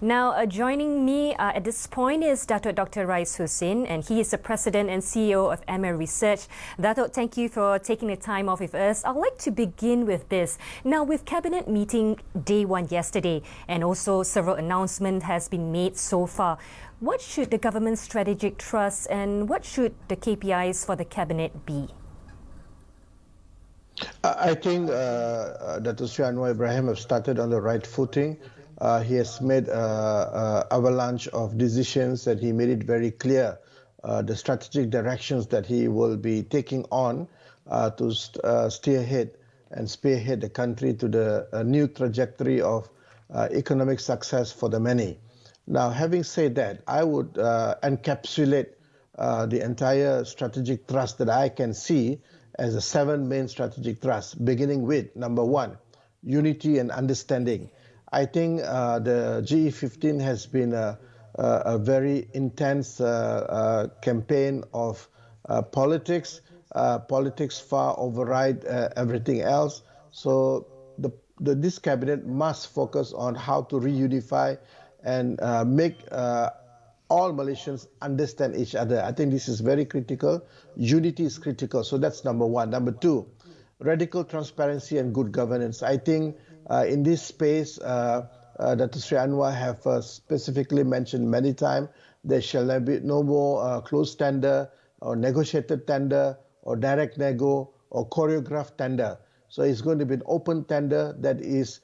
Now, joining me at this point is Dr. Rais Hussin, and he is the President and CEO of EMIR Research. Dato', thank you for taking the time off with us. I'd like to begin with this. Now, with Cabinet meeting day one yesterday, and also several announcements has been made so far, what should the government's strategic thrust and what should the KPIs for the Cabinet be? I think Dr. Sri Anwar Ibrahim have started on the right footing. He has made an avalanche of decisions and he made it very clear the strategic directions that he will be taking on to spearhead the country to the new trajectory of economic success for the many. Now, having said that, I would encapsulate the entire strategic thrust that I can see as a 7 main strategic thrusts, beginning with number 1, unity and understanding. I think the GE15 has been a very intense campaign of politics. Politics far override everything else. So this cabinet must focus on how to reunify and make all Malaysians understand each other. I think this is very critical. Unity is critical. So that's number 1. Number 2, radical transparency and good governance. I think in this space, Dr. Sri Anwar have specifically mentioned many times there shall be no more closed tender or negotiated tender or direct nego or choreographed tender. So it's going to be an open tender that is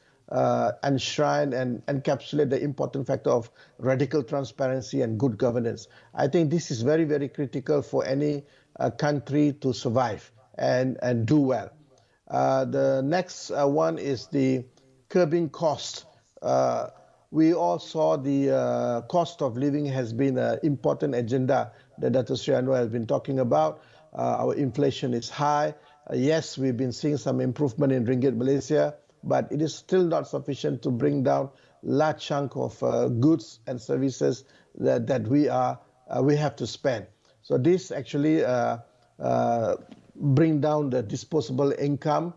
enshrine and encapsulate the important factor of radical transparency and good governance. I think this is very, very critical for any country to survive and do well. The next one is the curbing cost. We all saw the cost of living has been an important agenda that Dr. Sri Anwar has been talking about. Our inflation is high. Yes, we've been seeing some improvement in Ringgit Malaysia, but it is still not sufficient to bring down large chunk of goods and services that we have to spend. So this actually bring down the disposable income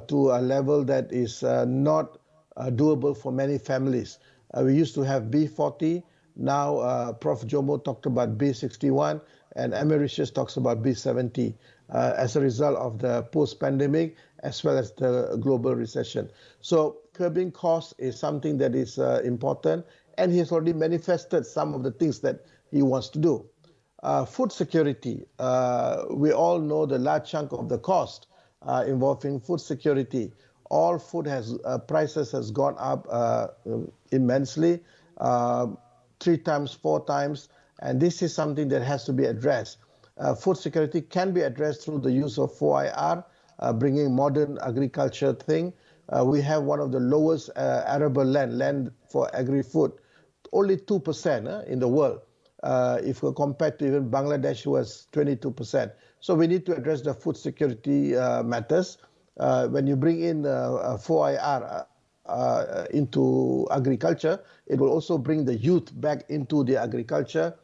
to a level that is not doable for many families. We used to have B40. Now Prof. Jomo talked about B61 and EMIR Research talks about B70 as a result of the post-pandemic as well as the global recession. So curbing costs is something that is important, and he has already manifested some of the things that he wants to do. Food security, we all know the large chunk of the cost involving food security. All food prices has gone up immensely, 3 times, 4 times, and this is something that has to be addressed. Food security can be addressed through the use of 4IR, bringing modern agriculture thing. We have one of the lowest arable land for agri-food, only 2% in the world. If we compare to even Bangladesh, who has 22%. So we need to address the food security matters. When you bring in 4IR into agriculture, it will also bring the youth back into the agriculture.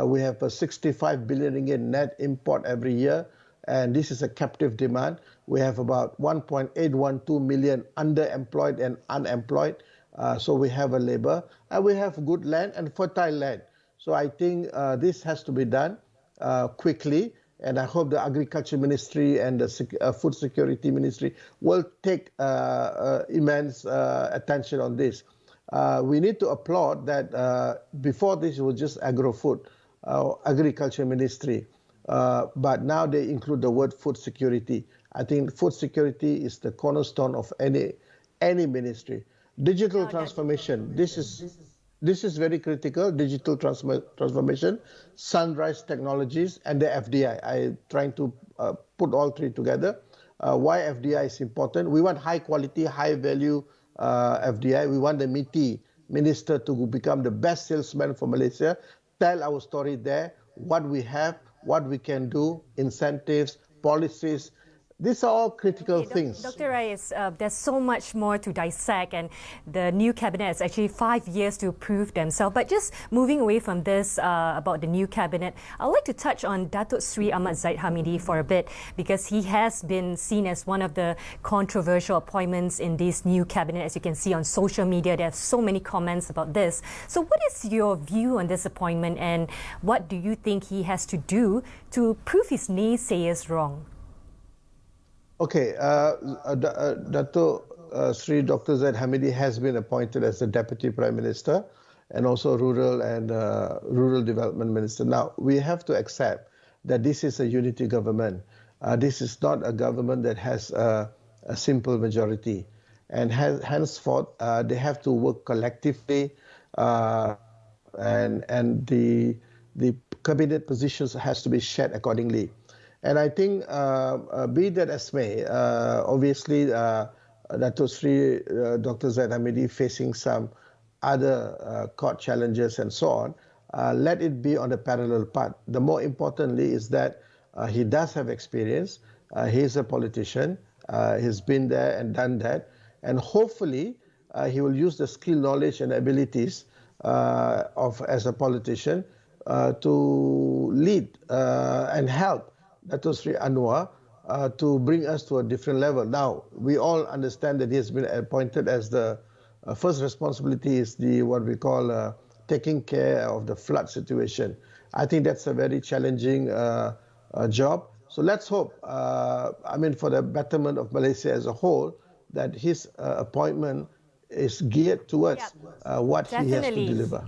We have a 65 billion ringgit net import every year, and this is a captive demand. We have about 1.812 million underemployed and unemployed. So we have a labor, and we have good land and fertile land. So I think this has to be done quickly, and I hope the Agriculture Ministry and the Food Security Ministry will take immense attention on this. We need to applaud that before this it was just agro-food, Agriculture Ministry, but now they include the word food security. I think food security is the cornerstone of any ministry. Digital transformation, this is very critical. Digital transformation, sunrise technologies, and the FDI. I'm trying to put all 3 together. Why FDI is important? We want high quality, high value FDI. We want the MITI minister to become the best salesman for Malaysia. Tell our story there, what we have, what we can do, incentives, policies. These are all critical things. Dr. Rais, there's so much more to dissect, and the new cabinet has actually 5 years to prove themselves. But just moving away from this about the new cabinet, I'd like to touch on Datuk Sri Ahmad Zahid Hamidi for a bit, because he has been seen as one of the controversial appointments in this new cabinet. As you can see on social media, there are so many comments about this. So what is your view on this appointment, and what do you think he has to do to prove his naysayers wrong? Okay, Dato Sri Dr. Zahid Hamidi has been appointed as the Deputy Prime Minister and also Rural and Rural Development Minister. Now, we have to accept that this is a unity government. This is not a government that has a simple majority. And henceforth, they have to work collectively, and the cabinet positions has to be shared accordingly. And I think, be that as may, obviously, Dato Sri Dr. Zahid Hamidi facing some other court challenges and so on, let it be on a parallel path. The more importantly is that he does have experience. He's a politician. He's been there and done that. And hopefully, he will use the skill, knowledge, and abilities as a politician to lead and help Dato Sri Anwar to bring us to a different level. Now, we all understand that he has been appointed as the first responsibility is what we call taking care of the flood situation. I think that's a very challenging job. So let's hope, for the betterment of Malaysia as a whole, that his appointment is geared towards what he has to deliver.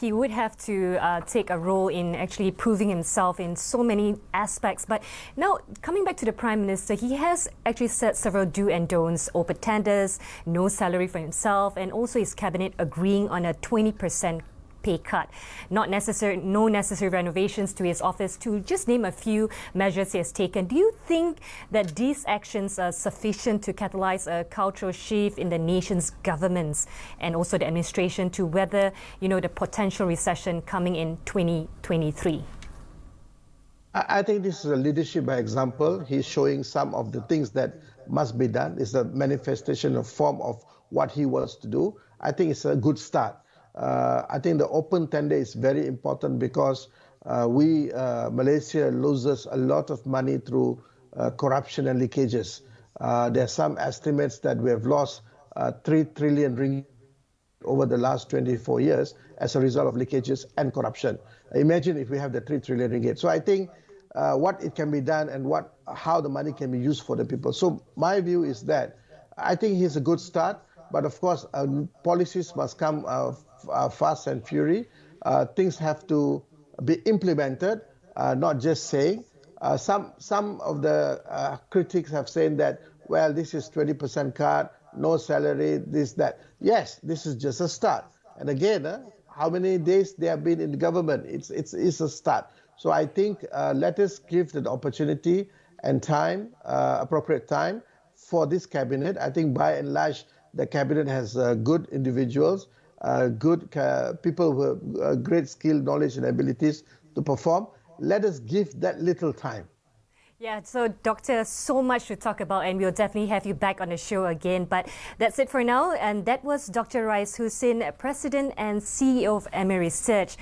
He would have to take a role in actually proving himself in so many aspects. But now, coming back to the Prime Minister, he has actually set several do and don'ts: open tenders, no salary for himself, and also his cabinet agreeing on a 20% pay cut. No necessary renovations to his office, to just name a few measures he has taken. Do you think that these actions are sufficient to catalyze a cultural shift in the nation's governments and also the administration to weather, the potential recession coming in 2023? I think this is a leadership by example. He's showing some of the things that must be done. It's a manifestation of form of what he wants to do. I think it's a good start. I think the open tender is very important because Malaysia loses a lot of money through corruption and leakages. There are some estimates that we have lost 3 trillion ringgit over the last 24 years as a result of leakages and corruption. Imagine if we have the 3 trillion ringgit. So I think what it can be done and how the money can be used for the people. So my view is that I think he's a good start, but of course policies must come fast and fury. Things have to be implemented, not just saying. Some of the critics have said that, well, this is 20% cut, no salary, this, that. Yes, this is just a start. And again, how many days they have been in the government? It's a start. So I think let us give the opportunity and time, appropriate time for this cabinet. I think by and large, the cabinet has good individuals, good people with great skill, knowledge, and abilities to perform. Let us give that little time. Yeah, so Doctor, so much to talk about, and we'll definitely have you back on the show again. But that's it for now, and that was Dr. Rais Hussin, President and CEO of EMIR Research.